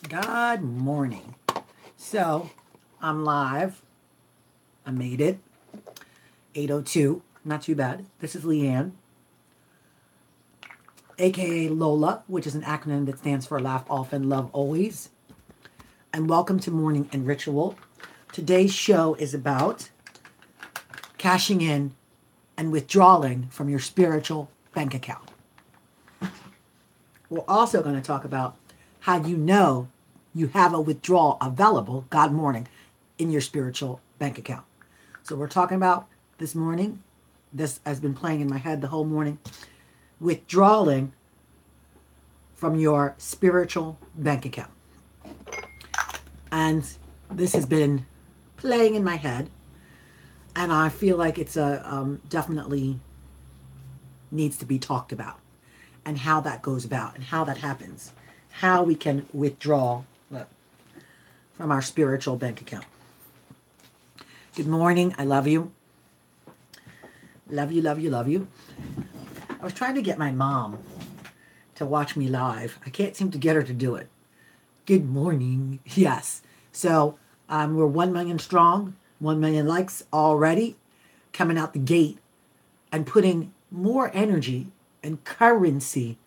Good morning. So, I'm live. I made it. 8:02. Not too bad. This is Leanne, aka Lola, which is an acronym that stands for Laugh Often, Love Always. And welcome to Morning and Ritual. Today's show is about cashing in and withdrawing from your spiritual bank account. We're also going to talk about how you know you have a withdrawal available, God morning, in your spiritual bank account. So we're talking about this morning. This has been playing in my head the whole morning. Withdrawing from your spiritual bank account. And this has been playing in my head. And I feel like it's definitely needs to be talked about. And how that goes about and how that happens. How we can withdraw from our spiritual bank account. Good morning. I love you. Love you, love you, love you. I was trying to get my mom to watch me live. I can't seem to get her to do it. Good morning. Yes. So we're 1 million strong, 1 million likes already, coming out the gate and putting more energy and currency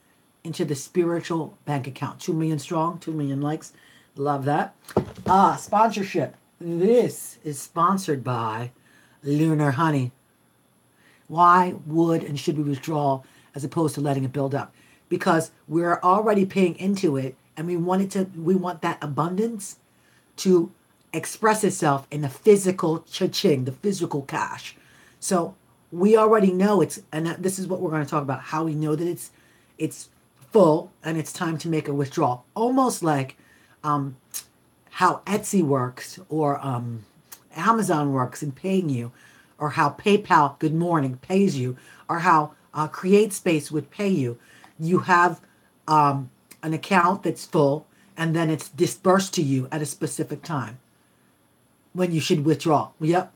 into the spiritual bank account. 2 million strong, 2 million likes. Love that. Sponsorship. This is sponsored by Lunar Honey. Why would and should we withdraw as opposed to letting it build up? Because we're already paying into it and we want that abundance to express itself in the physical cha-ching, the physical cash. So we already know this is what we're going to talk about, how we know that it's full and it's time to make a withdrawal. Almost like how Etsy works or Amazon works in paying you, or how PayPal, good morning, pays you, or how CreateSpace would pay you. You have an account that's full and then it's dispersed to you at a specific time when you should withdraw. Yep.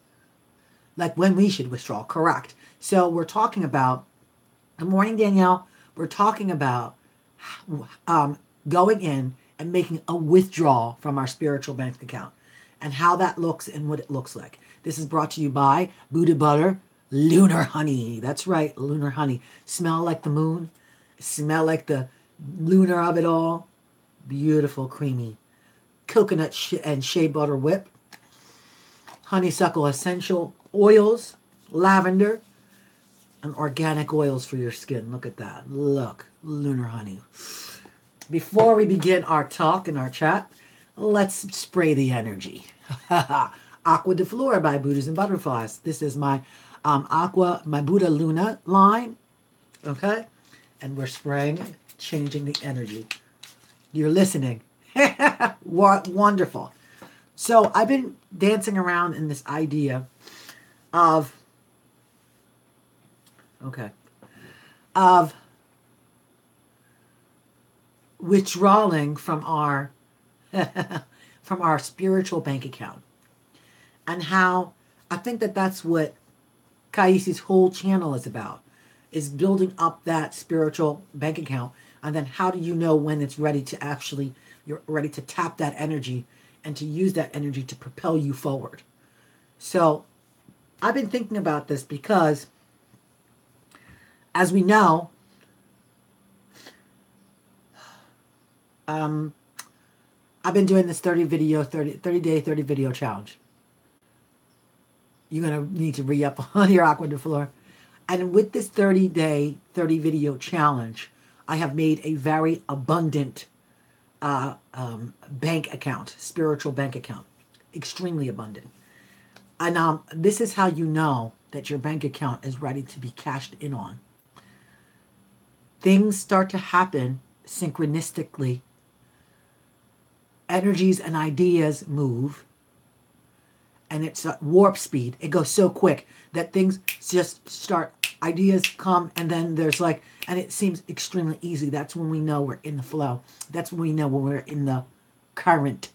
Like when we should withdraw, correct. So we're talking about, good morning, Danielle. We're talking about going in and making a withdrawal from our spiritual bank account and how that looks and what it looks like. This is brought to you by Buddha Butter Lunar Honey. That's right, Lunar Honey. Smell like the moon. Smell like the lunar of it all. Beautiful, creamy. Coconut and shea butter whip. Honeysuckle essential oils. Lavender. And organic oils for your skin. Look at that. Look. Lunar Honey. Before we begin our talk and our chat, let's spray the energy. Aqua de Flora by Buddhas and Butterflies. This is my my Buddha Luna line. Okay? And we're spraying, changing the energy. You're listening. Wonderful. So I've been dancing around in this idea of withdrawing from our from our spiritual bank account, and how I think that that's what Kaisi's whole channel is about, is building up that spiritual bank account. And then how do you know when it's ready to you're ready to tap that energy and to use that energy to propel you forward. So I've been thinking about this because, as we know, I've been doing this 30 day 30 video challenge. You're going to need to re-up on your Aqua de Flor. And with this 30-day, 30 video challenge, I have made a very abundant bank account, spiritual bank account, extremely abundant. And this is how you know that your bank account is ready to be cashed in on. Things start to happen synchronistically. Energies and ideas move. And it's at warp speed. It goes so quick that things just start, ideas come, and then there's and it seems extremely easy. That's when we know we're in the flow. That's when we know when we're in the current.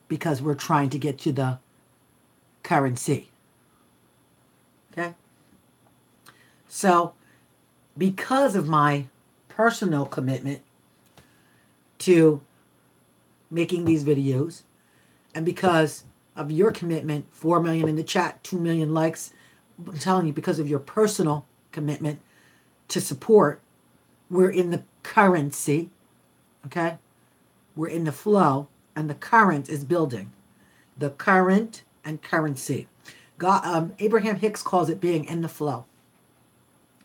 Because we're trying to get to the currency. Okay? So, because of my personal commitment to making these videos. And because of your commitment, 4 million in the chat, 2 million likes, I'm telling you, because of your personal commitment to support, we're in the currency, okay? We're in the flow, and the current is building. The current and currency. God, Abraham Hicks calls it being in the flow,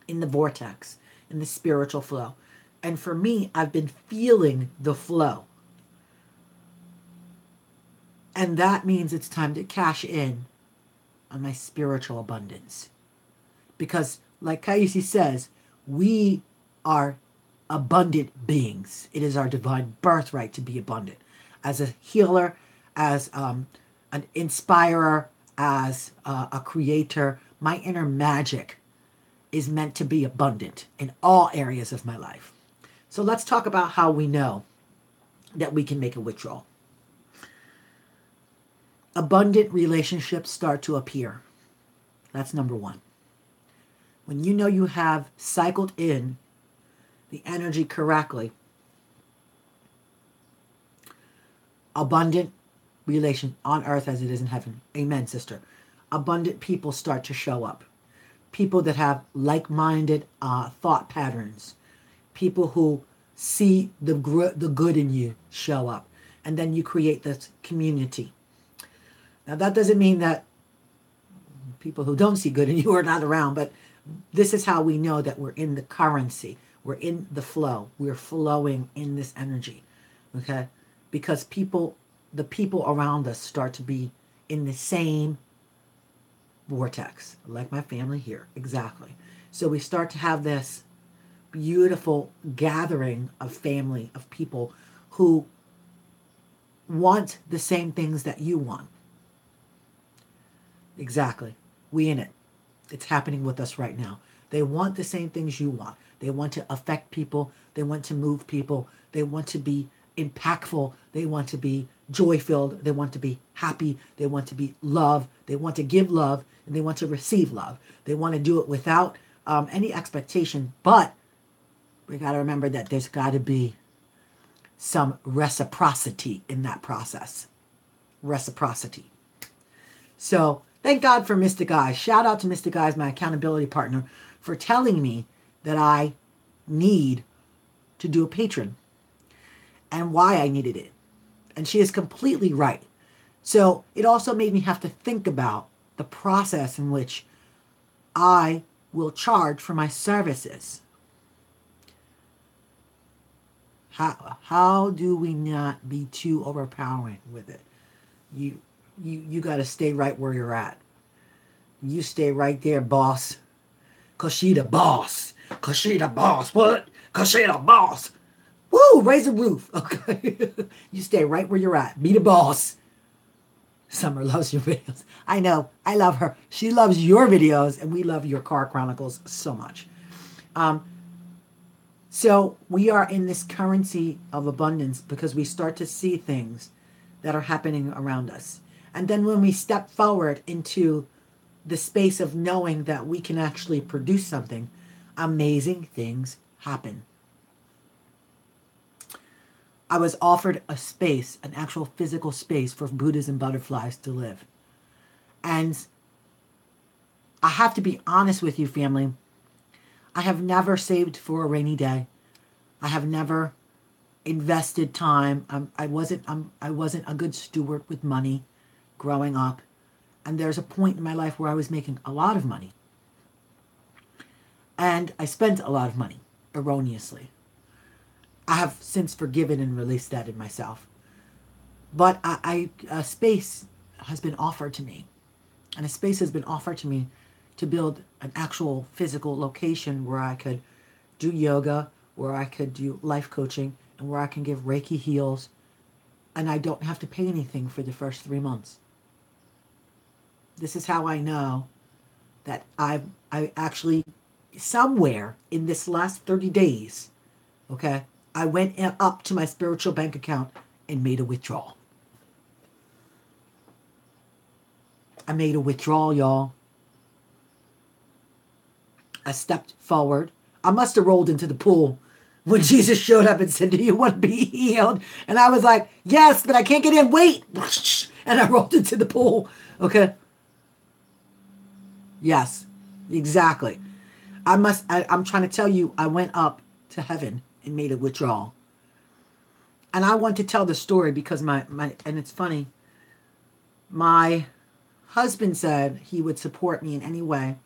in the vortex, in the spiritual flow. And for me, I've been feeling the flow. And that means it's time to cash in on my spiritual abundance. Because, like Kaisi says, we are abundant beings. It is our divine birthright to be abundant. As a healer, as an inspirer, as a creator, my inner magic is meant to be abundant in all areas of my life. So let's talk about how we know that we can make a withdrawal. Abundant relationships start to appear. That's number one. When you know you have cycled in the energy correctly, abundant relation on earth as it is in heaven. Amen, sister. Abundant people start to show up. People that have like-minded thought patterns. People who see the good in you show up. And then you create this community. Now, that doesn't mean that people who don't see good in you are not around, but this is how we know that we're in the currency. We're in the flow. We're flowing in this energy, okay? Because the people around us start to be in the same vortex, like my family here, exactly. So we start to have this beautiful gathering of family, of people who want the same things that you want. Exactly. We in it. It's happening with us right now. They want the same things you want. They want to affect people. They want to move people. They want to be impactful. They want to be joy-filled. They want to be happy. They want to be love. They want to give love, and they want to receive love. They want to do it without any expectation. But we got to remember that there's got to be some reciprocity in that process. Reciprocity. So thank God for Mystic Eyes. Shout out to Mystic Eyes, my accountability partner, for telling me that I need to do a patron and why I needed it. And she is completely right. So it also made me have to think about the process in which I will charge for my services. How do we not be too overpowering with it? You got to stay right where you're at. You stay right there, boss. Because she the boss. Because she the boss. What? Because she the boss. Woo! Raise the roof. Okay. You stay right where you're at. Be the boss. Summer loves your videos. I know. I love her. She loves your videos. And we love your car chronicles so much. So we are in this currency of abundance because we start to see things that are happening around us. And then when we step forward into the space of knowing that we can actually produce something, amazing things happen. I was offered a space, an actual physical space for Buddhas and butterflies to live. And I have to be honest with you, family. I have never saved for a rainy day. I have never invested time. I wasn't a good steward with money growing up. And there's a point in my life where I was making a lot of money. And I spent a lot of money erroneously. I have since forgiven and released that in myself. But a space has been offered to me. And a space has been offered to me to build an actual physical location where I could do yoga, where I could do life coaching, and where I can give Reiki heals. And I don't have to pay anything for the first 3 months. This is how I know that I actually, somewhere in this last 30 days, okay, I went up to my spiritual bank account and made a withdrawal. I made a withdrawal, y'all. I stepped forward. I must have rolled into the pool when Jesus showed up and said, "Do you want to be healed?" And I was like, "Yes, but I can't get in. Wait." And I rolled into the pool. Okay. Yes, exactly. I'm trying to tell you, I went up to heaven and made a withdrawal. And I want to tell the story because and it's funny, my husband said he would support me in any way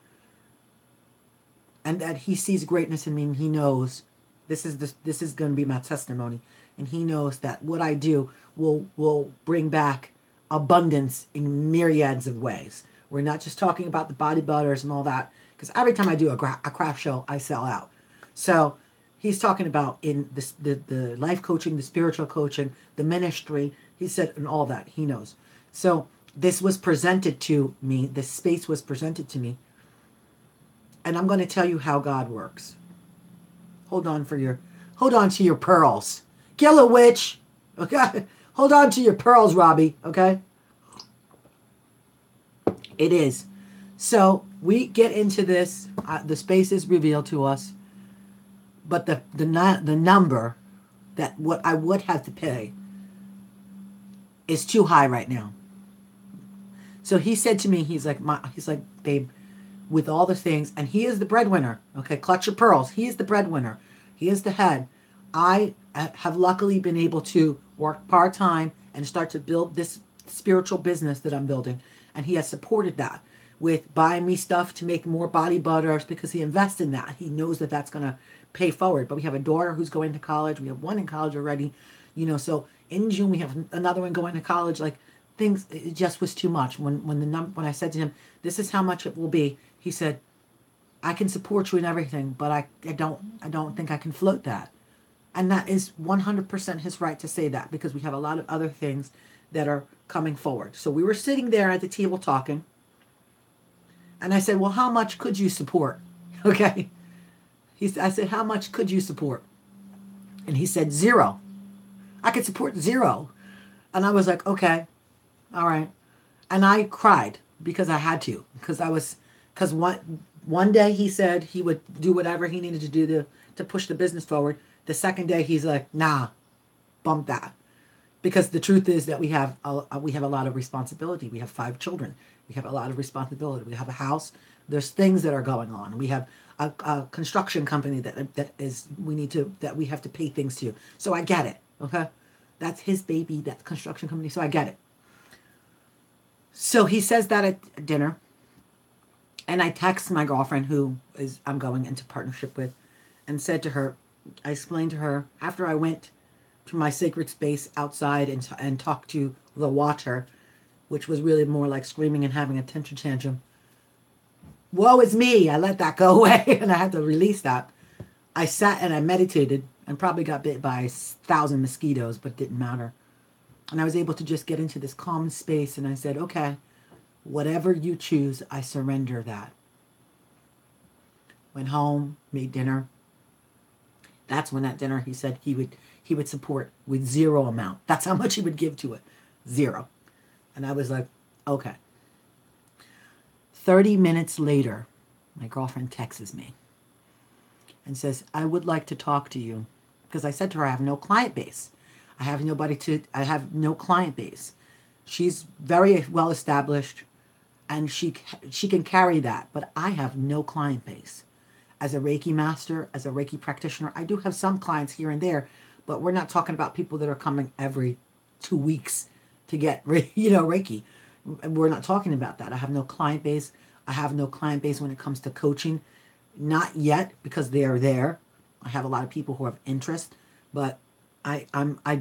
and that he sees greatness in me and he knows this is going to be my testimony, and he knows that what I do will bring back abundance in myriads of ways. We're not just talking about the bodybuilders and all that, because every time I do a craft show, I sell out. So he's talking about in the life coaching, the spiritual coaching, the ministry. He said, and all that he knows. So this was presented to me. This space was presented to me, and I'm going to tell you how God works. Hold on to your pearls. Kill a witch. Okay? Hold on to your pearls, Robbie. Okay? It is. So we get into this. The space is revealed to us. But the number that what I would have to pay is too high right now. So he said to me, he's like, babe, with all the things, and he is the breadwinner. Okay, clutch your pearls. He is the breadwinner. He is the head. I have luckily been able to work part-time and start to build this spiritual business that I'm building. And he has supported that with buying me stuff to make more body butters because he invests in that. He knows that that's going to pay forward. But we have a daughter who's going to college. We have one in college already. So in June we have another one going to college. Like things, it just was too much. When I said to him, this is how much it will be, he said, I can support you in everything, but I don't think I can float that. And that is 100% his right to say that, because we have a lot of other things that are coming forward. So we were sitting there at the table talking, and I said, well, how much could you support? Okay. I said, how much could you support? And he said, 0. I could support 0. And I was like, okay, all right. And I cried because I had to, because one day he said he would do whatever he needed to do to push the business forward. The second day he's like, nah, bump that. Because the truth is that we have a lot of responsibility. We have 5 children. We have a lot of responsibility. We have a house. There's things that are going on. We have a construction company that we have to pay things to. So I get it. Okay, that's his baby. That construction company. So I get it. So he says that at dinner, and I text my girlfriend, who I'm going into partnership with, and said to her, I explained to her after I went to my sacred space outside and talked to the water, which was really more like screaming and having a temper tantrum. Woe is me. I let that go away and I had to release that. I sat and I meditated and probably got bit by 1,000 mosquitoes, but it didn't matter. And I was able to just get into this calm space, and I said, okay, whatever you choose, I surrender that. Went home, made dinner. That's when at dinner he said he would support with 0 amount. That's how much he would give to it. 0. And I was like, okay. 30 minutes later, my girlfriend texts me and says, I would like to talk to you. Because I said to her, I have no client base. I have no client base. She's very well established and she can carry that, but I have no client base. As a Reiki master, as a Reiki practitioner, I do have some clients here and there, but we're not talking about people that are coming every 2 weeks to get, Reiki. We're not talking about that. I have no client base. I have no client base when it comes to coaching. Not yet, because they are there. I have a lot of people who have interest, but I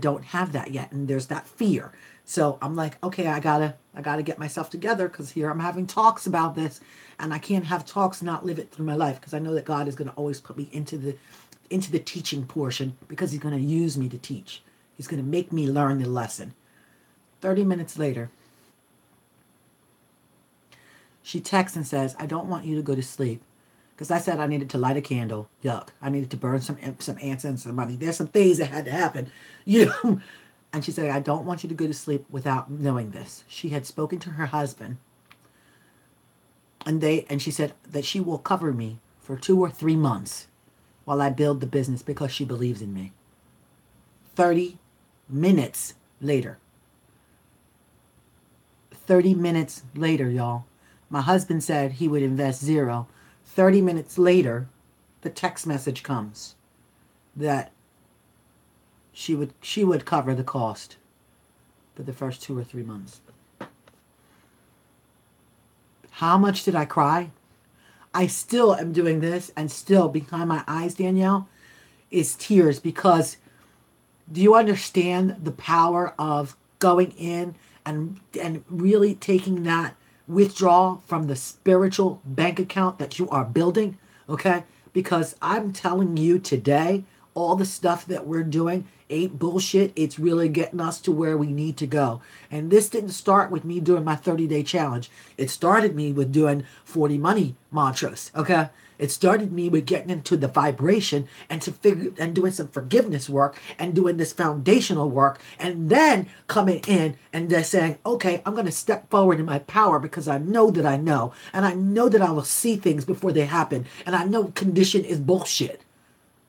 don't have that yet, and there's that fear. So I'm like, okay, I gotta get myself together, because here I'm having talks about this, and I can't have talks and not live it through my life, because I know that God is going to always put me into the teaching portion, because he's going to use me to teach. He's going to make me learn the lesson. 30 minutes later, she texts and says, I don't want you to go to sleep. Because I said I needed to light a candle. Yuck. I needed to burn some incense and money. There's some things that had to happen. And she said, I don't want you to go to sleep without knowing this. She had spoken to her husband. And she said that she will cover me for 2 or 3 months while I build the business because she believes in me. 30 minutes later. 30 minutes later, y'all. My husband said he would invest zero. 30 minutes later, the text message comes that she would cover the cost for the first 2 or 3 months. How much did I cry? I still am doing this, and still behind my eyes, Danielle, is tears, because do you understand the power of going in and really taking that withdrawal from the spiritual bank account that you are building? Okay? Because I'm telling you today, all the stuff that we're doing ain't bullshit. It's really getting us to where we need to go. And this didn't start with me doing my 30-day challenge. It started me with doing 40 money mantras. Okay? It started me with getting into the vibration and doing some forgiveness work and doing this foundational work, and then coming in and just saying, okay, I'm going to step forward in my power because I know that I know, and I know that I will see things before they happen, and I know condition is bullshit.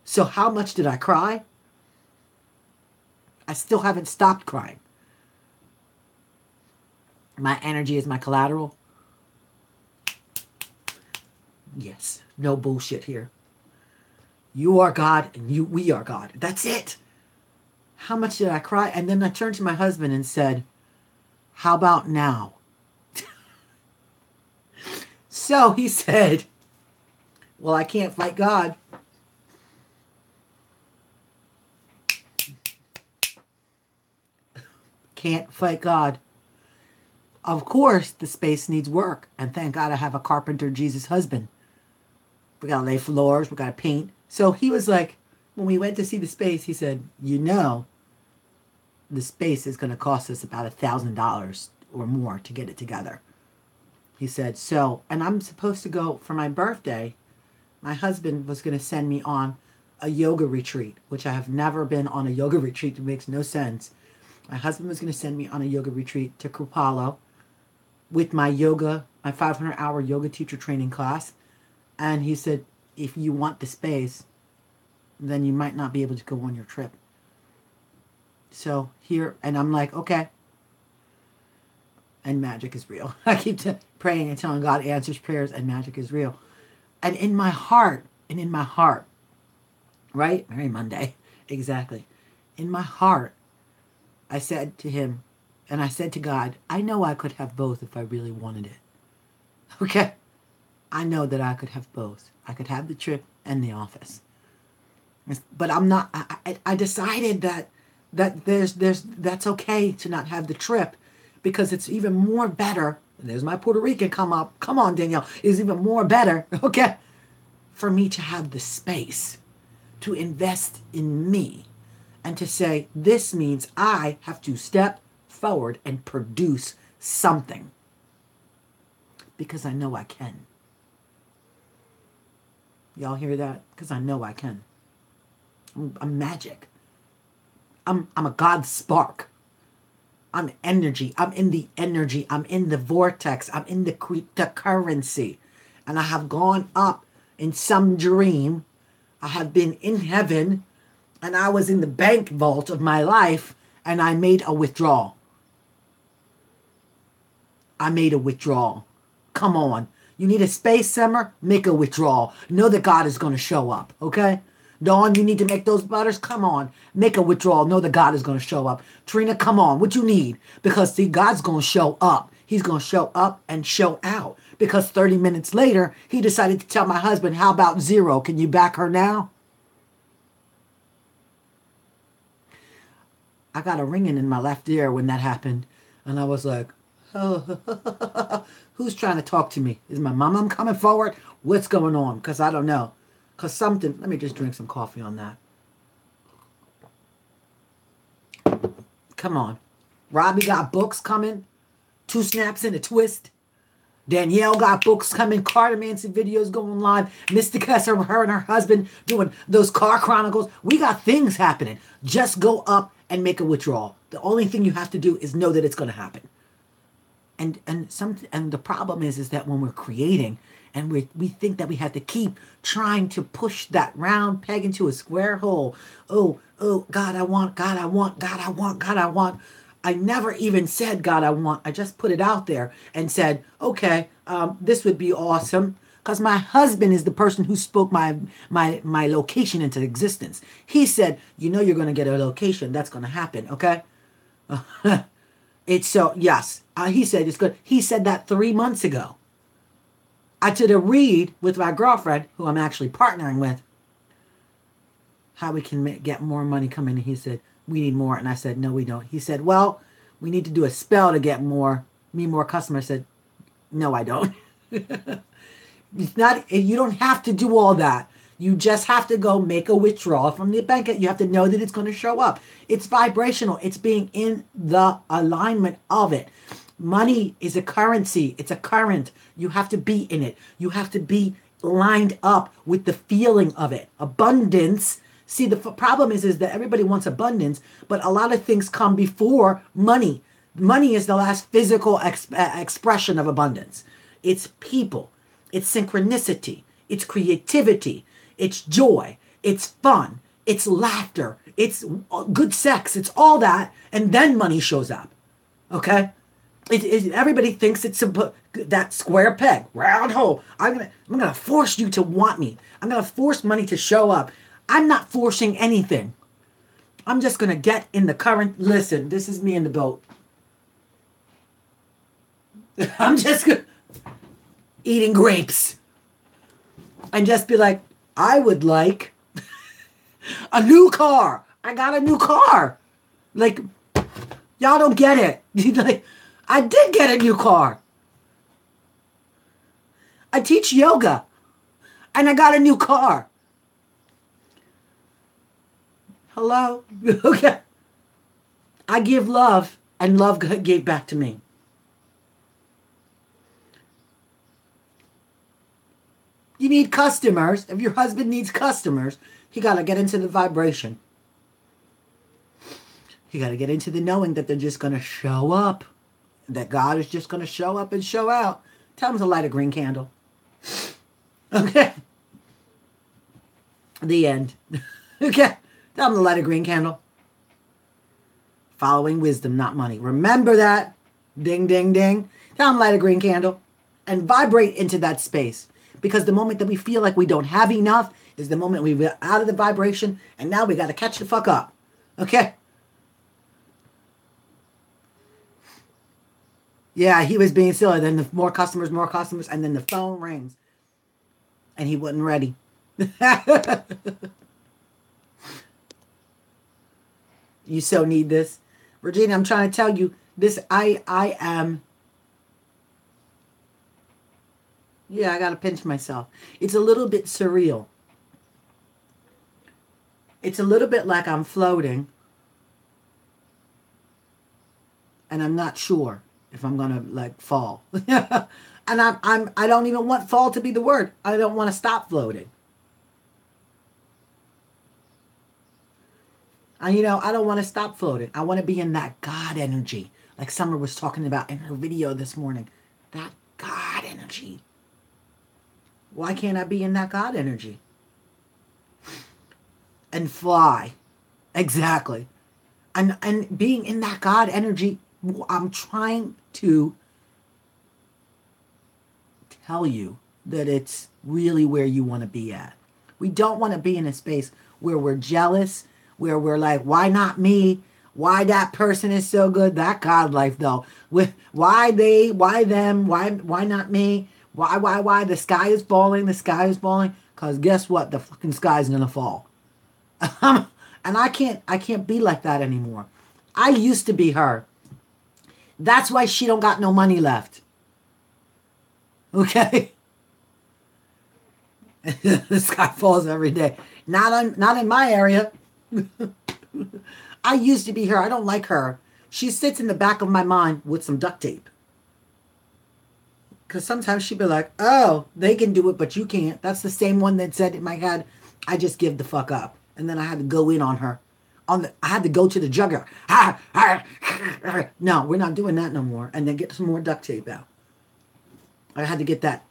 So how much did I cry? I still haven't stopped crying. My energy is my collateral. Yes, no bullshit here. You are God and we are God. That's it. How much did I cry? And then I turned to my husband and said, how about now? So he said, well, I can't fight God. Can't fight God. Of course, the space needs work. And thank God I have a carpenter Jesus husband. We got to lay floors. We got to paint. So he was like, when we went to see the space, he said, you know, the space is going to cost us about $1,000 or more to get it together. He said, so, and I'm supposed to go for my birthday. My husband was going to send me on a yoga retreat, which I have never been on a yoga retreat. It makes no sense. My husband was going to send me on a yoga retreat to Kupalo with my 500-hour yoga teacher training class. And he said, if you want the space, then you might not be able to go on your trip. So here, and I'm like, okay. And magic is real. I keep praying and telling God answers prayers, and magic is real. And in my heart, right? Merry Monday. Exactly. In my heart, I said to him, and I said to God, I know I could have both if I really wanted it. Okay? I know that I could have both. I could have the trip and the office. But I'm not, I decided that that's okay to not have the trip, because it's even more better. There's my Puerto Rican come up. Come on, Danielle. It's even more better, okay, for me to have the space to invest in me and to say, this means I have to step forward and produce something because I know I can. Y'all hear that? Because I know I can. I'm magic. I'm a God spark. I'm energy. I'm in the energy. I'm in the vortex. I'm in the cryptocurrency. And I have gone up in some dream. I have been in heaven, and I was in the bank vault of my life, and I made a withdrawal. I made a withdrawal. Come on. You need a space simmer? Make a withdrawal. Know that God is going to show up, okay? Dawn, you need to make those butters? Come on. Make a withdrawal. Know that God is going to show up. Trina, come on. What you need? Because, see, God's going to show up. He's going to show up and show out. Because 30 minutes later, he decided to tell my husband, how about zero? Can you back her now? I got a ringing in my left ear when that happened. And I was like, oh, who's trying to talk to me? Is my mom coming forward? What's going on? Because I don't know. Because something, let me just drink some coffee on that. Come on. Robbie got books coming. 2 snaps and a twist. Danielle got books coming. Carter Manson videos going live. Mystic has her and her husband doing those car chronicles. We got things happening. Just go up and make a withdrawal. The only thing you have to do is know that it's going to happen. And the problem is that when we're creating And we think that we have to keep trying to push that round peg into a square hole. Oh, God, I want, God, I want, God, I want, God, I want. I never even said, God, I want. I just put it out there and said, okay, this would be awesome. Because my husband is the person who spoke my location into existence. He said, you know, you're going to get a location. That's going to happen. Okay. It's so, yes. He said it's good. He said that 3 months ago. I did a read with my girlfriend, who I'm actually partnering with, how we can get more money coming. And he said, we need more. And I said, no, we don't. He said, well, we need to do a spell to get more customers. I said, no, I don't. It's not, you don't have to do all that. You just have to go make a withdrawal from the bank. You have to know that it's going to show up. It's vibrational. It's being in the alignment of it. Money is a currency. It's a current. You have to be in it. You have to be lined up with the feeling of it. Abundance. See, the problem is that everybody wants abundance, but a lot of things come before money. Money is the last physical expression of abundance. It's people. It's synchronicity. It's creativity. It's joy. It's fun. It's laughter. It's good sex. It's all that. And then money shows up. Okay? Everybody thinks it's that square peg, round hole. I'm gonna force you to want me. I'm gonna force money to show up. I'm not forcing anything. I'm just gonna get in the current. Listen, this is me in the boat. I'm just eating grapes and just be like, I would like a new car. I got a new car. Like, y'all don't get it. Like, I did get a new car. I teach yoga and I got a new car. Hello? Okay. I give love and love gave back to me. You need customers. If your husband needs customers, he got to get into the vibration. He got to get into the knowing that they're just going to show up. That God is just going to show up and show out. Tell him to light a green candle. Okay. The end. Okay. Tell him to light a green candle. Following wisdom, not money. Remember that. Ding, ding, ding. Tell him to light a green candle. And vibrate into that space. Because the moment that we feel like we don't have enough is the moment we're out of the vibration. And now we got to catch the fuck up. Okay? Yeah, he was being silly. Then the more customers. And then the phone rings. And he wasn't ready. You so need this. Regina, I'm trying to tell you this. I am. Yeah, I got to pinch myself. It's a little bit surreal. It's a little bit like I'm floating. And I'm not sure if I'm going to like fall. And I don't even want fall to be the word. I don't want to stop floating. I don't want to stop floating. I want to be in that God energy. Like Summer was talking about in her video this morning. That God energy. Why can't I be in that God energy? And fly. Exactly. And being in that God energy, I'm trying to tell you that it's really where you want to be at. We don't want to be in a space where we're jealous, where we're like, why not me? Why that person is so good? That God life though. Why they, why them, why not me? Why? The sky is falling. Because guess what? The fucking sky is going to fall. And I can't be like that anymore. I used to be her. That's why she don't got no money left. Okay? The sky falls every day. Not in my area. I used to be her. I don't like her. She sits in the back of my mind with some duct tape. Because sometimes she'd be like, oh, they can do it, but you can't. That's the same one that said in my head, I just give the fuck up. And then I had to go in on her. I had to go to the jugger. No, we're not doing that no more. And then get some more duct tape out. I had to get that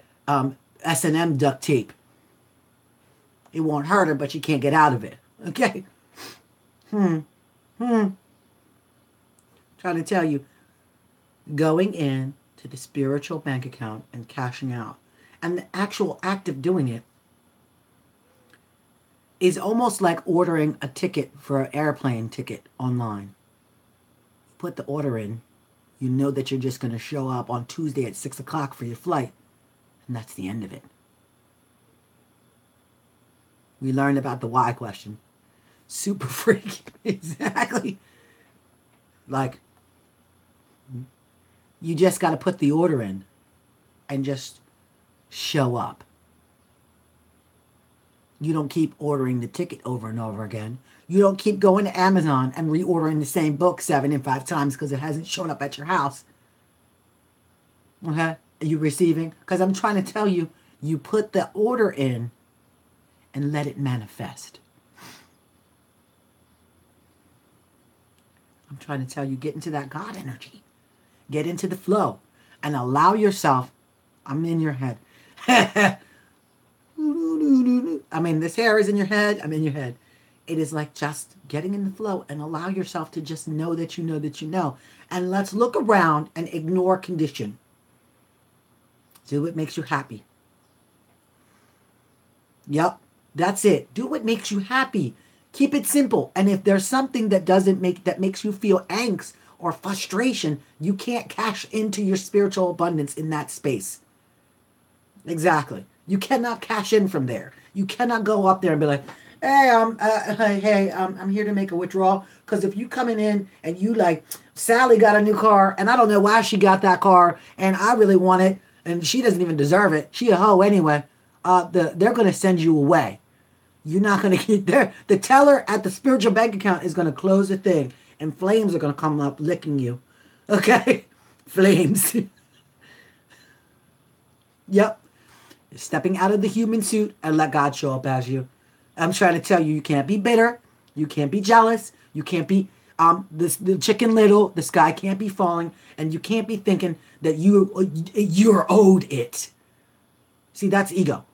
S&M duct tape. It won't hurt her, but she can't get out of it. Okay? Trying to tell you, going in to the spiritual bank account and cashing out, and the actual act of doing it is almost like ordering a ticket for an airplane ticket online. Put the order in. You know that you're just going to show up on Tuesday at 6 o'clock for your flight. And that's the end of it. We learned about the why question. Super freak. Exactly. Like, you just got to put the order in and just show up. You don't keep ordering the ticket over and over again. You don't keep going to Amazon and reordering the same book 7 and 5 times because it hasn't shown up at your house. Okay? Are you receiving? Because I'm trying to tell you, you put the order in and let it manifest. I'm trying to tell you, get into that God energy. Get into the flow and allow yourself. I'm in your head. I mean, this hair is in your head. I'm in your head. It is like just getting in the flow and allow yourself to just know that you know that you know. And let's look around and ignore condition. Do what makes you happy. Yep, that's it. Do what makes you happy. Keep it simple. And if there's something that makes you feel angst or frustration, you can't cash into your spiritual abundance in that space. Exactly. You cannot cash in from there. You cannot go up there and be like, hey, I'm here to make a withdrawal. Because if you coming in and you like, Sally got a new car and I don't know why she got that car and I really want it and she doesn't even deserve it. She a hoe anyway. They're going to send you away. You're not going to get there. The teller at the spiritual bank account is going to close the thing and flames are going to come up licking you. Okay? Flames. Yep. Stepping out of the human suit and let God show up as you. I'm trying to tell you, you can't be bitter. You can't be jealous. You can't be the Chicken Little. The sky can't be falling. And you can't be thinking that you're owed it. See, that's ego.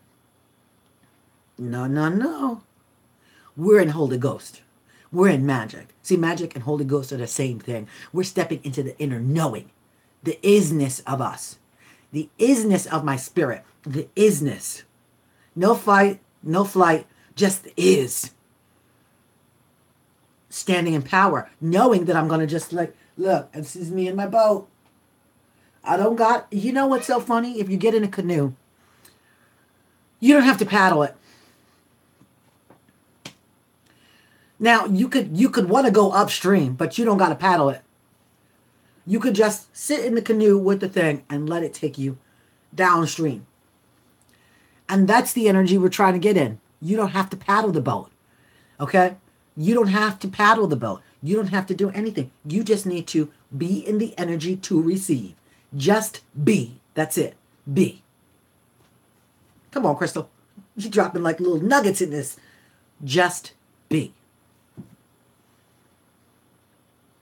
No. We're in Holy Ghost. We're in magic. See, magic and Holy Ghost are the same thing. We're stepping into the inner knowing. The isness of us. The isness of my spirit. The isness. No fight, no flight, just is. Standing in power. Knowing that I'm going to just like, look, this is me in my boat. I don't got, you know what's so funny? If you get in a canoe, you don't have to paddle it. Now, you could want to go upstream, but you don't got to paddle it. You could just sit in the canoe with the thing and let it take you downstream. And that's the energy we're trying to get in. You don't have to paddle the boat. Okay? You don't have to paddle the boat. You don't have to do anything. You just need to be in the energy to receive. Just be. That's it. Be. Come on, Crystal. You're dropping like little nuggets in this. Just be.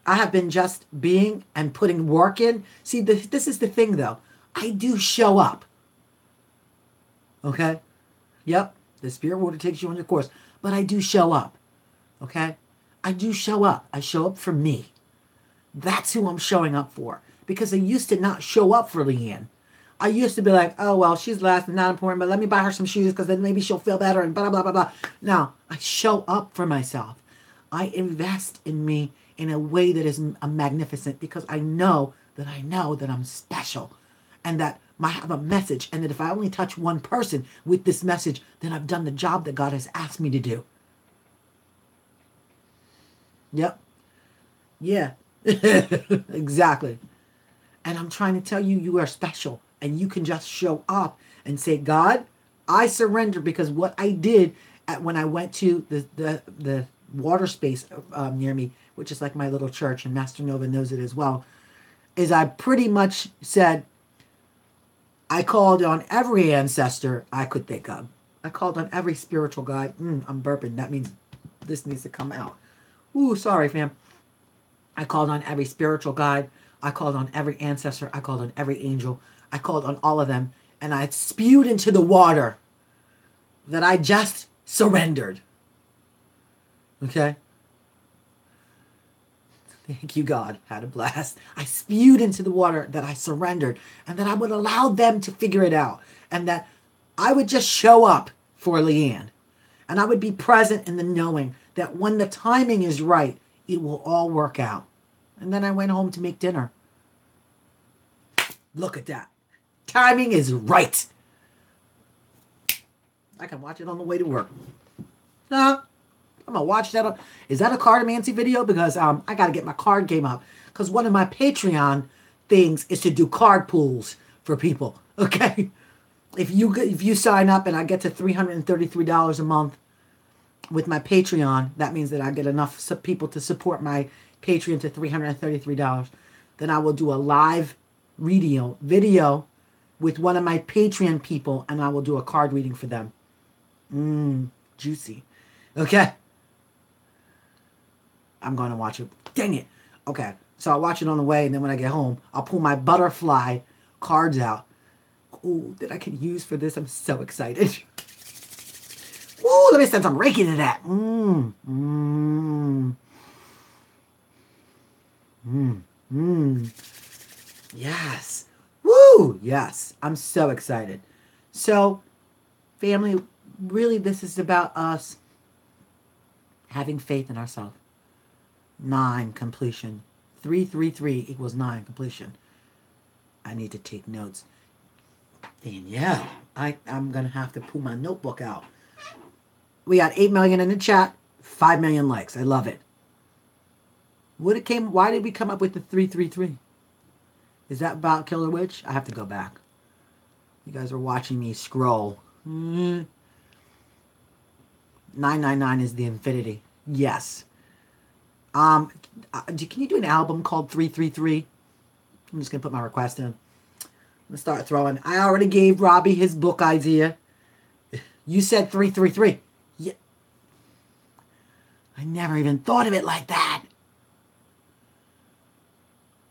I have been just being and putting work in. See, this is the thing, though. I do show up. Okay? Yep. The spirit water takes you on your course. But I do show up. Okay? I do show up. I show up for me. That's who I'm showing up for. Because I used to not show up for Leanne. I used to be like, oh, well, she's last and not important, but let me buy her some shoes because then maybe she'll feel better and blah, blah, blah, blah. Now, I show up for myself. I invest in me in a way that is magnificent because I know that I'm special and that I have a message and that if I only touch one person with this message, then I've done the job that God has asked me to do. Yep. Yeah. Exactly. And I'm trying to tell you, you are special and you can just show up and say, God, I surrender because what I did when I went to the water space near me, which is like my little church, and Master Nova knows it as well, is I pretty much said, I called on every ancestor I could think of. I called on every spiritual guide. I'm burping. That means this needs to come out. Ooh, sorry, fam. I called on every spiritual guide. I called on every ancestor. I called on every angel. I called on all of them. and I spewed into the water that I just surrendered. Okay? Thank you, God. Had a blast. I spewed into the water that I surrendered, and that I would allow them to figure it out, and that I would just show up for Leanne, and I would be present in the knowing that when the timing is right, it will all work out. And then I went home to make dinner. Look at that. Timing is right. I can watch it on the way to work. I'm gonna watch that. Is that a cardomancy video? Because I gotta get my card game up. Because one of my Patreon things is to do card pools for people. Okay, if you sign up and I get to $333 a month with my Patreon, that means that I get enough people to support my Patreon to $333. Then I will do a live video with one of my Patreon people, and I will do a card reading for them. Juicy. Okay. I'm going to watch it. Dang it. Okay. So I'll watch it on the way, and then when I get home, I'll pull my butterfly cards out. Ooh, that I can use for this. I'm so excited. Ooh, let me send some Reiki to that. Yes. Woo! Yes. I'm so excited. So, family, really this is about us having faith in ourselves. 9, completion. 333 equals 9, completion. I need to take notes. Danielle, I'm going to have to pull my notebook out. We got 8 million in the chat, 5 million likes. I love it. Why did we come up with the 333? Is that about Killer Witch? I have to go back. You guys are watching me scroll. 999 is the infinity. Yes. Can you do an album called 333? I'm just going to put my request in. I'm going to start throwing. I already gave Robbie his book idea. You said 333. Yeah. I never even thought of it like that.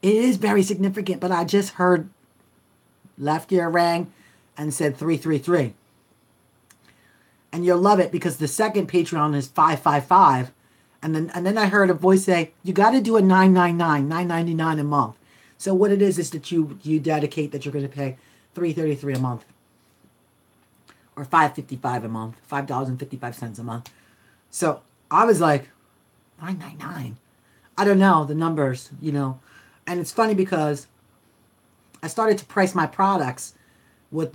It is very significant, but I just heard left ear rang and said 333. And you'll love it because the second Patreon is 555. And then I heard a voice say, you got to do a 999, $9.99 a month. So what it is that you dedicate that you're going to pay $3.33 a month. Or $5.55 a month. $5.55 a month. So I was like, 999. I don't know the numbers, you know. And it's funny because I started to price my products with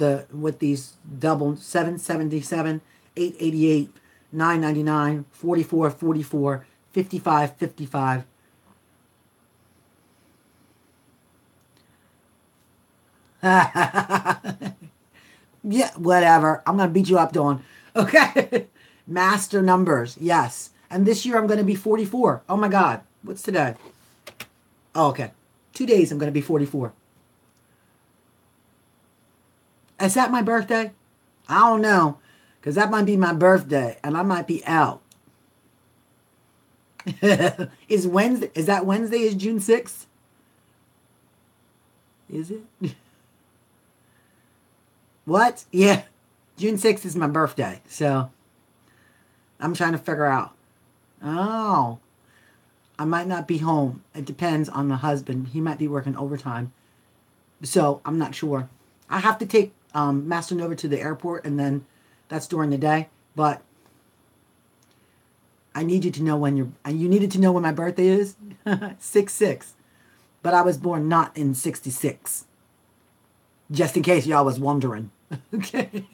these double 777, 888, 999, 44, 44, 55, 55. Yeah, whatever. I'm gonna beat you up, Dawn. Okay. Master numbers, yes. And this year I'm gonna be 44. Oh my God. What's today? Oh, okay. 2 days I'm going to be 44. Is that my birthday? I don't know. Because that might be my birthday. And I might be out. Is that Wednesday is June 6th? Is it? What? Yeah. June 6th is my birthday. So I'm trying to figure out. Oh. I might not be home. It depends on the husband. He might be working overtime. So I'm not sure. I have to take Master Nova to the airport, and then that's during the day. But I need you to know you needed to know when my birthday is. 6/6. But I was born not in 66. Just in case y'all was wondering. Okay.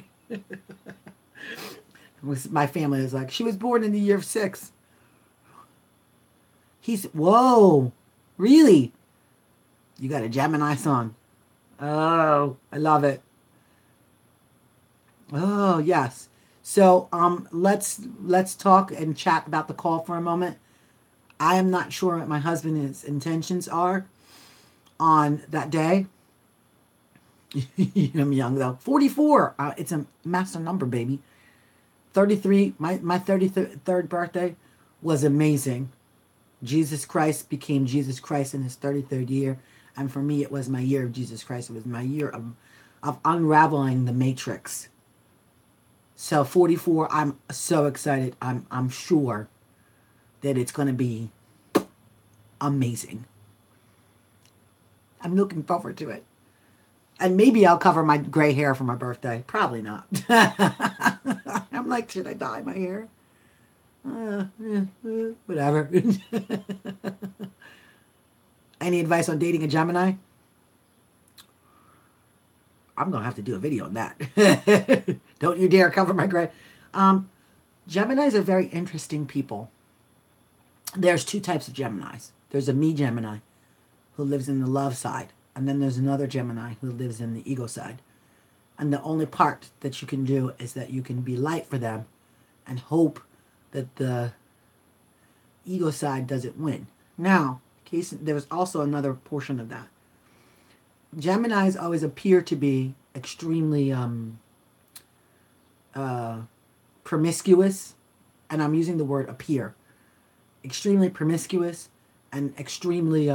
My family is like, she was born in the year of 6. Whoa, really? You got a Gemini sun. Oh, I love it. Oh, yes. So, let's talk and chat about the call for a moment. I am not sure what my husband's intentions are on that day. I'm young though. 44. It's a master number, baby. 33. My 33rd birthday was amazing. Jesus Christ became Jesus Christ in his 33rd year. And for me, it was my year of Jesus Christ. It was my year of unraveling the matrix. So 44, I'm so excited. I'm sure that it's going to be amazing. I'm looking forward to it. And maybe I'll cover my gray hair for my birthday. Probably not. I'm like, should I dye my hair? Whatever. Any advice on dating a Gemini? I'm going to have to do a video on that. Don't you dare cover my gray. Geminis are very interesting people. There's two types of Geminis. There's a me Gemini who lives in the love side. And then there's another Gemini who lives in the ego side. And the only part that you can do is that you can be light for them and hope that the ego side doesn't win. Now, there was also another portion of that. Geminis always appear to be extremely promiscuous, and I'm using the word appear. Extremely promiscuous and extremely stay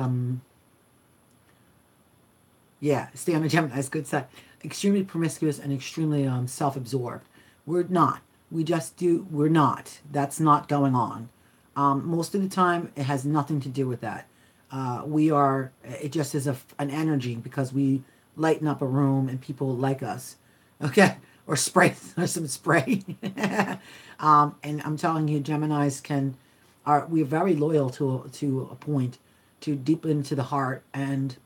on the Gemini's good side. Extremely promiscuous and extremely self-absorbed. We're not. We're not. That's not going on. Most of the time, it has nothing to do with that. It just is an energy because we lighten up a room and people like us. Okay? Or spray, or some spray. And I'm telling you, Geminis we're very loyal to a point, to deep into the heart, and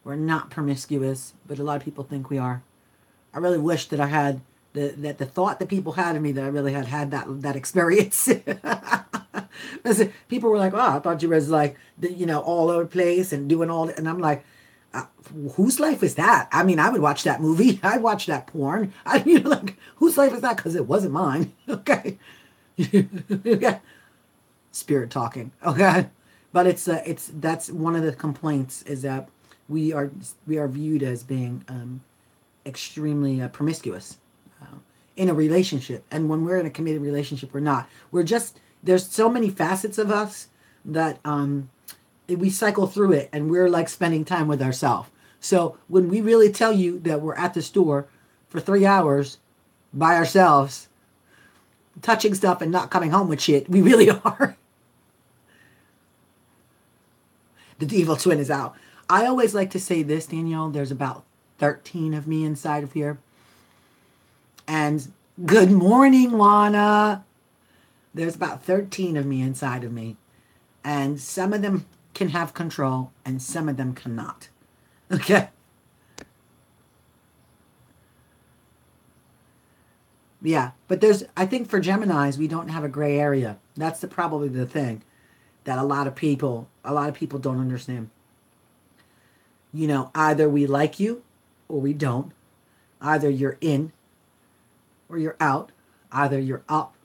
we're not promiscuous, but a lot of people think we are. I really wish that I had the thought that people had of me, that I really had that experience. People were like, "Oh, I thought you was like, all over the place and doing all," and I'm like, whose life is that? I mean, I would watch that movie. I watch that porn. Whose life is that? Because it wasn't mine. Okay. Spirit talking. Okay. But that's one of the complaints, is that we are viewed as being extremely promiscuous in a relationship. And when we're in a committed relationship, we're not. There's so many facets of us that we cycle through it, and we're like spending time with ourselves. So when we really tell you that we're at the store for 3 hours by ourselves, touching stuff and not coming home with shit, we really are. The evil twin is out. I always like to say this, Danielle, there's about 13 of me inside of here. And good morning, Juana. There's about 13 of me inside of me. And some of them can have control and some of them cannot. Okay? Yeah, but I think for Geminis, we don't have a gray area. That's probably the thing that a lot of people don't understand. Either we like you or we don't. Either you're in or you're out. Either you're up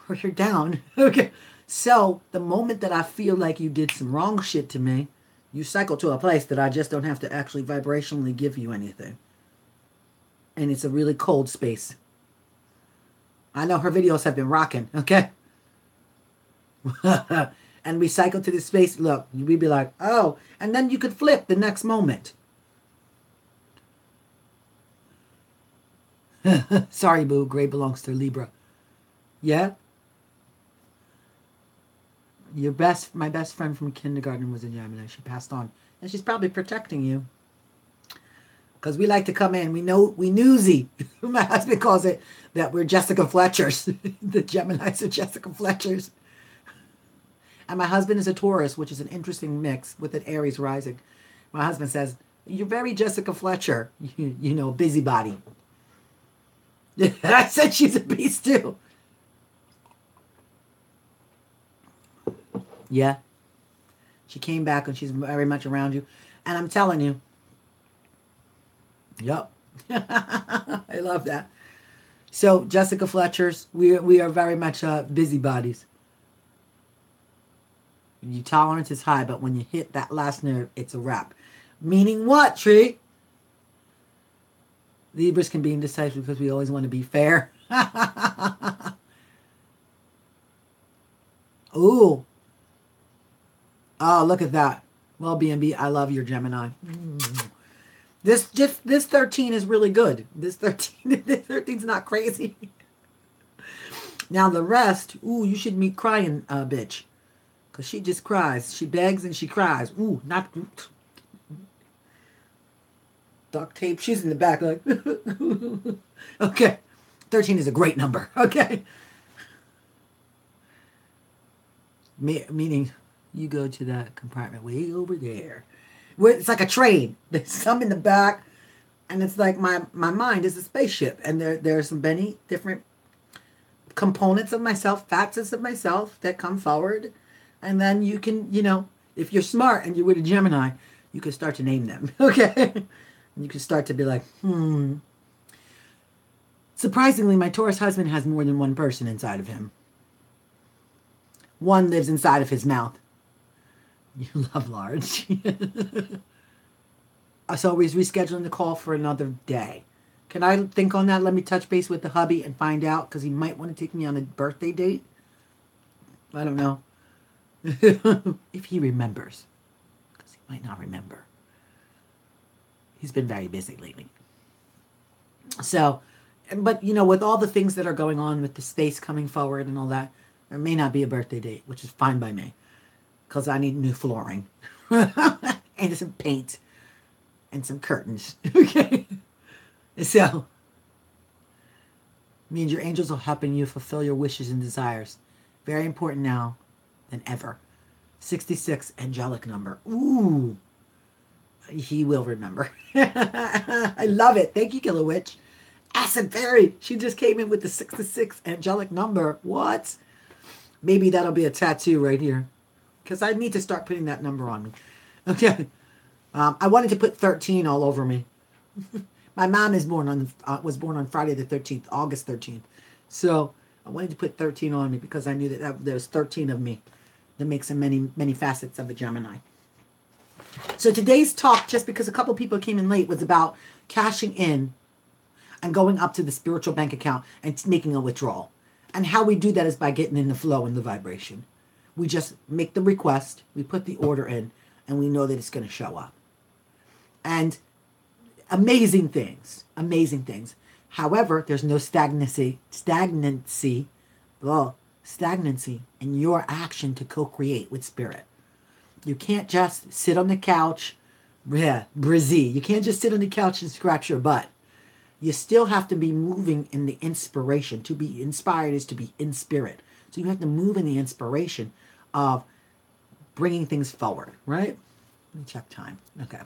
or you're down. Okay. So the moment that I feel like you did some wrong shit to me, you cycle to a place that I just don't have to actually vibrationally give you anything. And it's a really cold space. I know her videos have been rocking, okay? And we cycle to this space. Look, we'd be like, oh, and then you could flip the next moment. Sorry, boo. Gray belongs to Libra. Yeah? My best friend from kindergarten was a Gemini. She passed on. And she's probably protecting you. Because we like to come in. We newsy. My husband calls it that we're Jessica Fletchers. The Geminis are Jessica Fletchers. And my husband is a Taurus, which is an interesting mix with an Aries rising. My husband says, you're very Jessica Fletcher. Busybody. I said she's a beast too. Yeah. She came back and she's very much around you. And I'm telling you. Yep. I love that. So, Jessica Fletchers, we are very much busybodies. Your tolerance is high, but when you hit that last nerve, it's a wrap. Meaning what, Tree? Libras can be indecisive because we always want to be fair. Ooh. Oh, look at that. Well, B&B, I love your Gemini. This 13 is really good. This 13 this 13's not crazy. Now the rest, ooh, you should meet crying bitch. Because she just cries. She begs and she cries. Ooh, not duct tape. She's in the back like, okay. 13 is a great number. Okay. Meaning you go to that compartment way over there. It's like a train. There's some in the back. And it's like my mind is a spaceship. And there's many different components of myself, facets of myself that come forward. And then you can, if you're smart and you're with a Gemini, you can start to name them. Okay. You can start to be like, Surprisingly, my Taurus husband has more than one person inside of him. One lives inside of his mouth. You love large. So he's rescheduling the call for another day. Can I think on that? Let me touch base with the hubby and find out, because he might want to take me on a birthday date. I don't know. If he remembers. Because he might not remember. He's been very busy lately. So, but with all the things that are going on with the space coming forward and all that, there may not be a birthday date, which is fine by me. Because I need new flooring. And some paint. And some curtains. Okay. So, means your angels will helping you fulfill your wishes and desires. Very important now than ever. 66, angelic number. Ooh. He will remember. I love it. Thank you, Killer Witch. Acid Fairy. She just came in with the 66 angelic number. What? Maybe that'll be a tattoo right here. Because I need to start putting that number on me. Okay. I wanted to put 13 all over me. My mom was born on Friday the 13th, August 13th. So I wanted to put 13 on me because I knew that there's 13 of me. That makes many, many facets of a Gemini. So today's talk, just because a couple people came in late, was about cashing in and going up to the spiritual bank account and making a withdrawal. And how we do that is by getting in the flow and the vibration. We just make the request, we put the order in, and we know that it's going to show up. And amazing things. However, there's no stagnancy in your action to co-create with spirit. You can't just sit on the couch, brizzy. You can't just sit on the couch and scratch your butt. You still have to be moving in the inspiration. To be inspired is to be in spirit. So you have to move in the inspiration of bringing things forward, right? Let me check time. Okay.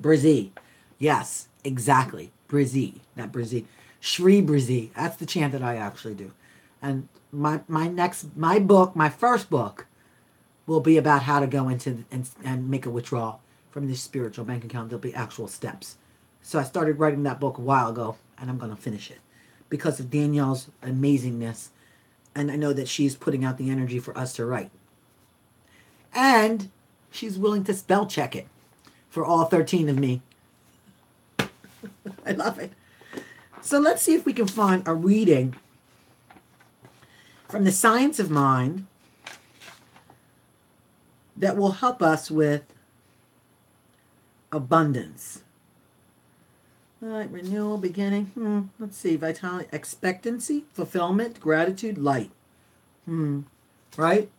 Brizzy. Yes, exactly. Brizzy. Not Brizzy. Shri Brizzy. That's the chant that I actually do. And my first book, will be about how to go into and make a withdrawal from this spiritual bank account. There'll be actual steps. So I started writing that book a while ago, and I'm going to finish it because of Danielle's amazingness. And I know that she's putting out the energy for us to write. And she's willing to spell check it for all 13 of me. I love it. So let's see if we can find a reading from the Science of Mind that will help us with abundance. All right, renewal, beginning. Let's see, vitality, expectancy, fulfillment, gratitude, light. Right?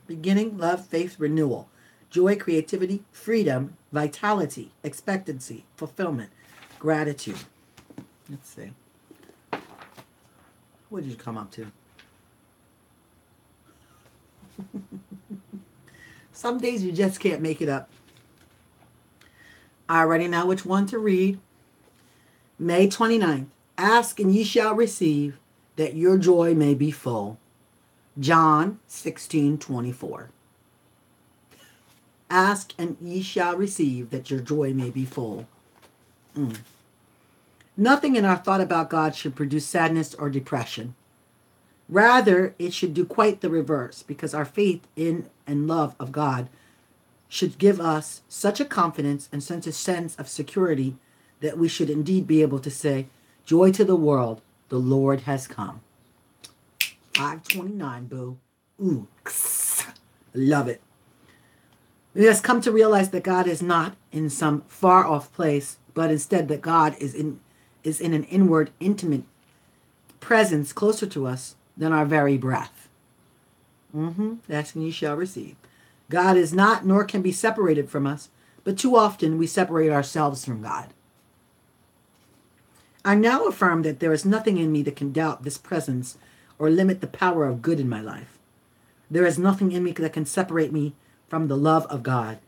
Beginning, love, faith, renewal. Joy, creativity, freedom, vitality, expectancy, fulfillment, gratitude. Let's see. What did you come up to? Some days you just can't make it up. I already know which one to read. May 29th. Ask and ye shall receive, that your joy may be full. John 16:24. Ask and ye shall receive, that your joy may be full. Nothing in our thought about God should produce sadness or depression. Rather, it should do quite the reverse, because our faith in and love of God should give us such a confidence and such a sense of security that we should indeed be able to say, joy to the world, the Lord has come. 529, boo. Ooh, love it. We must come to realize that God is not in some far off place, but instead that God is in an inward, intimate presence closer to us than our very breath. Asking you shall receive. God is not nor can be separated from us, but too often we separate ourselves from God. I now affirm that there is nothing in me that can doubt this presence or limit the power of good in my life. There is nothing in me that can separate me from the love of God,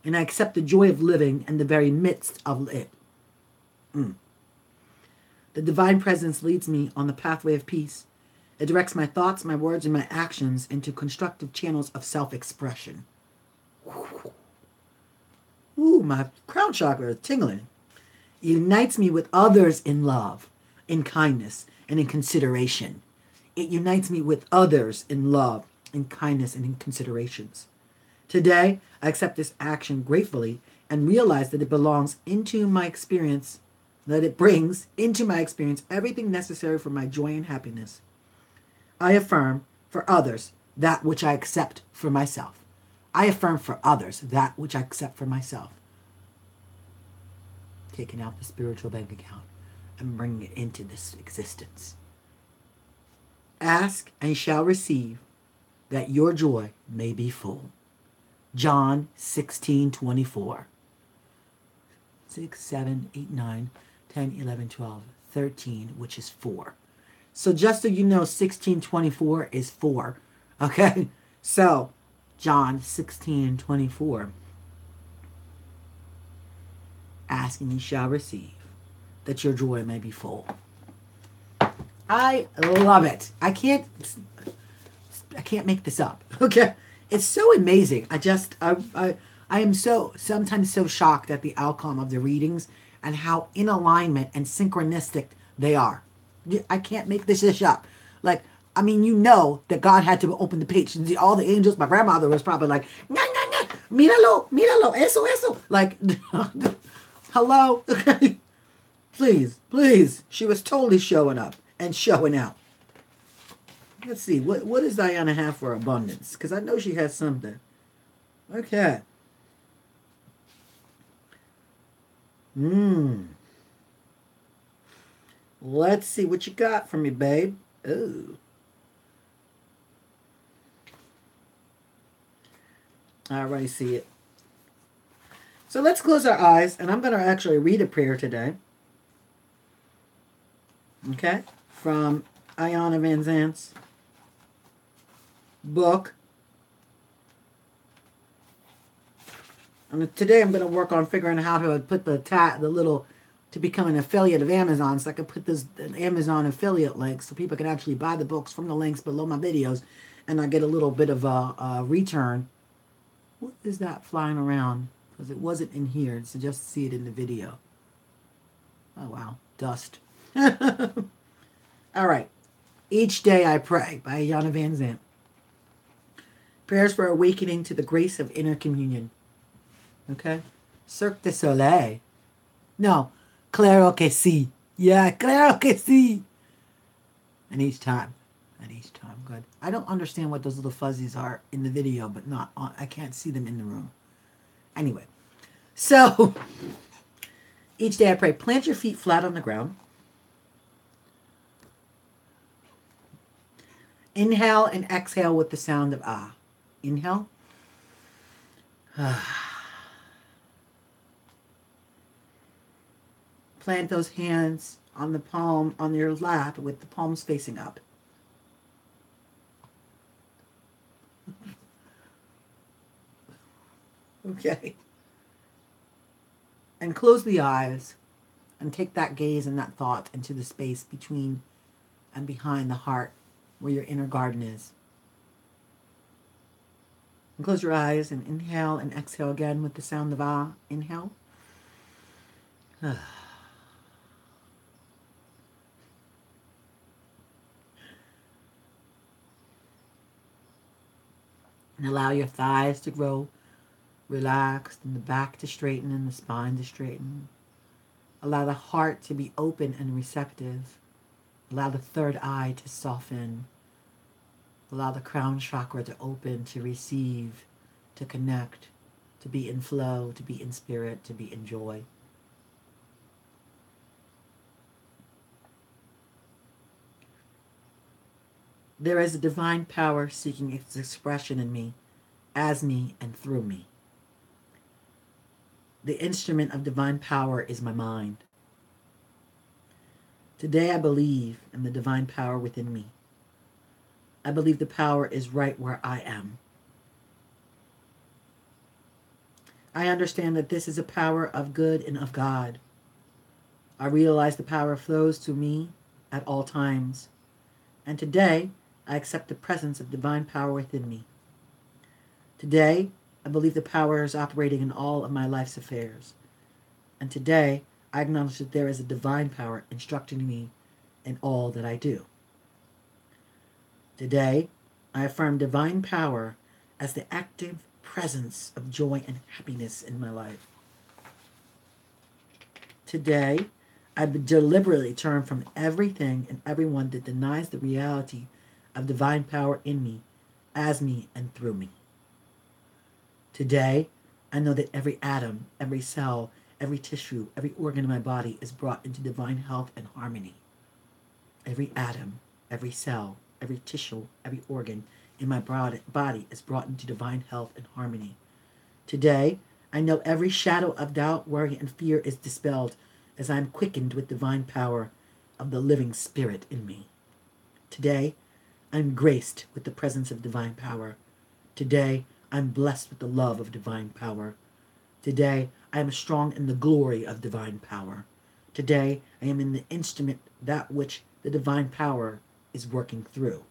and I accept the joy of living in the very midst of it. The divine presence leads me on the pathway of peace. It directs my thoughts, my words, and my actions into constructive channels of self-expression. Ooh, my crown chakra is tingling. It unites me with others in love, in kindness, and in consideration. It unites me with others in love, in kindness, and in considerations. Today, I accept this action gratefully and realize that it belongs into my experience, that it brings into my experience everything necessary for my joy and happiness. I affirm for others that which I accept for myself. I affirm for others that which I accept for myself. Taking out the spiritual bank account and bringing it into this existence. Ask and shall receive, that your joy may be full. John 16:24. 6, 7, 8, 9, 10, 11, 12, 13, which is 4. So just so you know, 16:24 is 4. Okay? So, John 16:24. Ask and ye shall receive, that your joy may be full. I love it. I can't make this up. Okay? It's so amazing. I am sometimes so shocked at the outcome of the readings and how in alignment and synchronistic they are. I can't make this up. Like, I mean, you know that God had to open the page. All the angels, my grandmother was probably like, nah, nah, nah, míralo, eso. Like, hello? Please, please. She was totally showing up and showing out. Let's see. What does Diana have for abundance? Because I know she has something. Okay. Let's see what you got for me, babe. Ooh. I already see it. So let's close our eyes, and I'm going to actually read a prayer today. Okay? From Iana Van Zant's book. And today I'm going to work on figuring out how to put the little, to become an affiliate of Amazon, so I can put this Amazon affiliate link so people can actually buy the books from the links below my videos, and I get a little bit of a return. What is that flying around? Because it wasn't in here, so just see it in the video. Oh wow, dust. All right. Each Day I Pray by Iana Van Zant. Prayers for awakening to the grace of inner communion. Okay? Cirque du Soleil. No. Claro que sí. Yeah, claro que sí. And each time. Good. I don't understand what those little fuzzies are in the video, but not on, I can't see them in the room. Anyway. So, each day I pray. Plant your feet flat on the ground. Inhale and exhale with the sound of ah. Inhale. Plant those hands on the palm, on your lap, with the palms facing up. Okay. And close the eyes and take that gaze and that thought into the space between and behind the heart where your inner garden is. And close your eyes and inhale and exhale again with the sound of ah. Inhale. And allow your thighs to grow relaxed and the back to straighten and the spine to straighten. Allow the heart to be open and receptive. Allow the third eye to soften. Allow the crown chakra to open, to receive, to connect. to be in flow, to be in spirit, to be in joy. There is a divine power seeking its expression in me, as me, and through me. The instrument of divine power is my mind. Today I believe in the divine power within me. I believe the power is right where I am. I understand that this is a power of good and of God. I realize the power flows to me at all times. And today, I accept the presence of divine power within me. Today, I believe the power is operating in all of my life's affairs. And today, I acknowledge that there is a divine power instructing me in all that I do. Today, I affirm divine power as the active presence of joy and happiness in my life. Today, I deliberately turn from everything and everyone that denies the reality of divine power in me, as me, and through me. Today, I know that every atom, every cell, every tissue, every organ in my body is brought into divine health and harmony. Every atom, every cell, every tissue, every organ in my body is brought into divine health and harmony. Today, I know every shadow of doubt, worry, and fear is dispelled as I am quickened with divine power of the living spirit in me. Today, I am graced with the presence of divine power. Today, I am blessed with the love of divine power. Today, I am strong in the glory of divine power. Today, I am in the instrument that which the divine power is working through.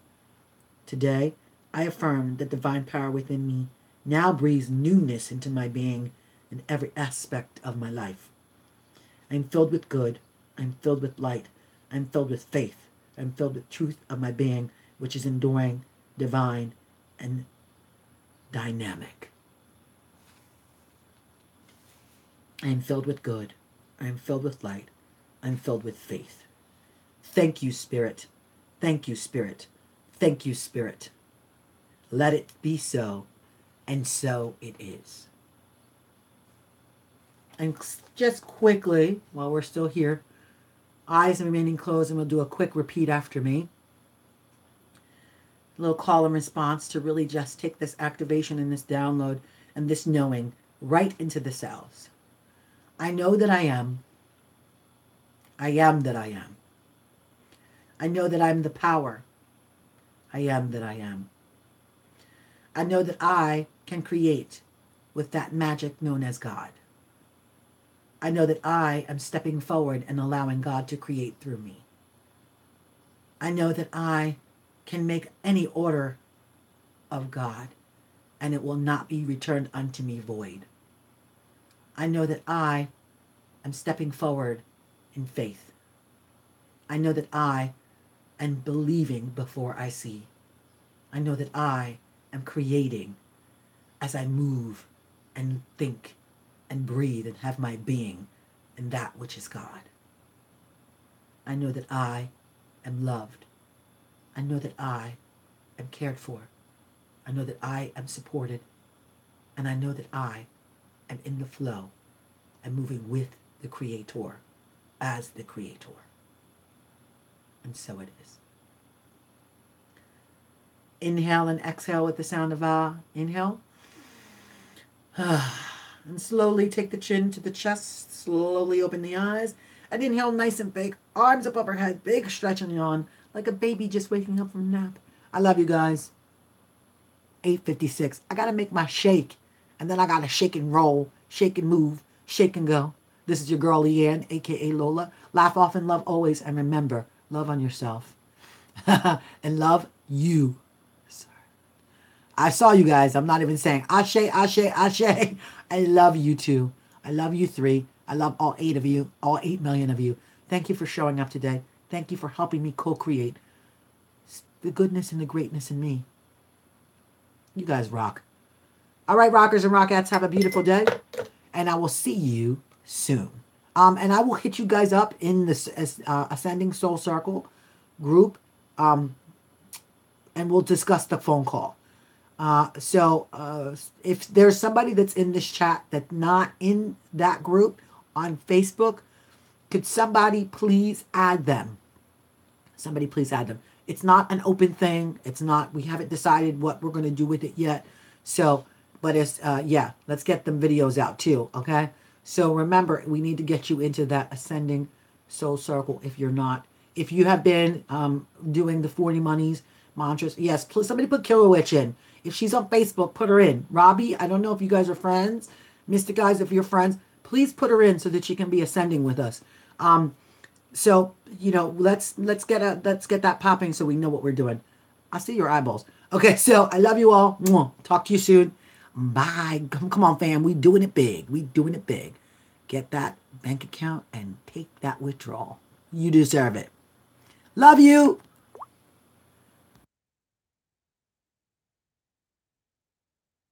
Today, I affirm that divine power within me now breathes newness into my being in every aspect of my life. I am filled with good. I am filled with light. I am filled with faith. I am filled with truth of my being, which is enduring, divine, and dynamic. I am filled with good. I am filled with light. I am filled with faith. Thank you, Spirit. Thank you, Spirit. Thank you, Spirit. Let it be so, and so it is. And just quickly, while we're still here, eyes remaining closed, and we'll do a quick repeat after me. A little call and response to really just take this activation and this download and this knowing right into the cells. I know that I am. I am that I am. I know that I'm the power. I am that I am. I know that I can create with that magic known as God. I know that I am stepping forward and allowing God to create through me. I know that I can make any order of God, and it will not be returned unto me void. I know that I am stepping forward in faith. I know that I am believing before I see. I know that I am creating as I move and think and breathe and have my being in that which is God. I know that I am loved. I know that I am cared for. I know that I am supported. And I know that I am in the flow and moving with the Creator as the Creator. And so it is. Inhale and exhale with the sound of ah. Inhale. And slowly take the chin to the chest. Slowly open the eyes. And inhale nice and big. Arms up overhead. Big stretch and yawn. Like a baby just waking up from a nap. I love you guys. 8:56. I got to make my shake. And then I got to shake and roll. Shake and move. Shake and go. This is your girl Leanne, a.k.a. Lola. Laugh often, love always. And remember, love on yourself. And love you. I saw you guys. I'm not even saying ashe, ashe, ashe. I love you too. I love you three. I love all 8 of you, all 8 million of you. Thank you for showing up today. Thank you for helping me co-create the goodness and the greatness in me. You guys rock. All right, rockers and rockettes, have a beautiful day. And I will see you soon. And I will hit you guys up in this Ascending Soul Circle group. And we'll discuss the phone call. If there's somebody that's in this chat that's not in that group on Facebook, could somebody please add them? Somebody please add them. It's not an open thing. It's not, we haven't decided what we're going to do with it yet. So, but it's, yeah, let's get them videos out too. Okay. So remember, we need to get you into that ascending soul circle. If you're not, if you have been doing the 40 monies mantras, yes, please, somebody put Killer Witch in. If she's on Facebook, put her in. Robbie, I don't know if you guys are friends. Mr. Guys, if you're friends, please put her in so that she can be ascending with us. So, you know, let's get that popping so we know what we're doing. I see your eyeballs. Okay, so I love you all. Talk to you soon. Bye. Come on, fam. We doing it big. We doing it big. Get that bank account and take that withdrawal. You deserve it. Love you.